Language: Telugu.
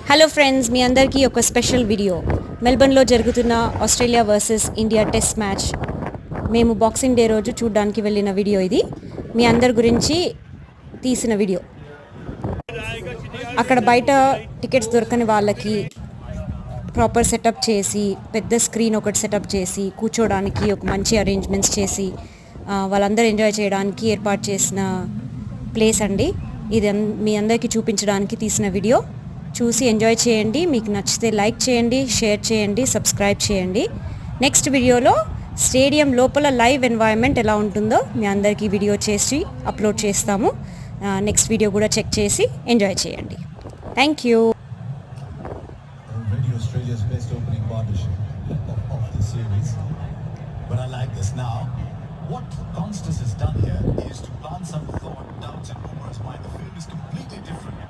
హలో ఫ్రెండ్స్, మీ అందరికీ ఒక స్పెషల్ వీడియో. మెల్బర్న్లో జరుగుతున్న Australia versus India test match మేము బాక్సింగ్ డే రోజు చూడడానికి వెళ్ళిన వీడియో ఇది. మీ అందరి గురించి తీసిన వీడియో. అక్కడ బయట టికెట్స్ దొరకని వాళ్ళకి ప్రాపర్ సెటప్ చేసి, పెద్ద స్క్రీన్ ఒకటి సెటప్ చేసి, కూర్చోడానికి ఒక మంచి అరేంజ్మెంట్స్ చేసి వాళ్ళందరూ ఎంజాయ్ చేయడానికి ఏర్పాటు చేసిన ప్లేస్ అండి ఇది. మీ అందరికీ చూపించడానికి తీసిన వీడియో. చూసి ఎంజాయ్ చేయండి. మీకు నచ్చితే లైక్ చేయండి, షేర్ చేయండి, సబ్స్క్రైబ్ చేయండి. నెక్స్ట్ వీడియోలో స్టేడియం లోపల లైవ్ ఎన్వైరన్మెంట్ ఎలా ఉంటుందో మీ అందరికీ వీడియో చేసి అప్లోడ్ చేస్తాము. నెక్స్ట్ వీడియో కూడా చెక్ చేసి ఎంజాయ్ చేయండి. Thank you. What Constance has done here is to plant some thought, doubts and rumors. Mind the film is completely different.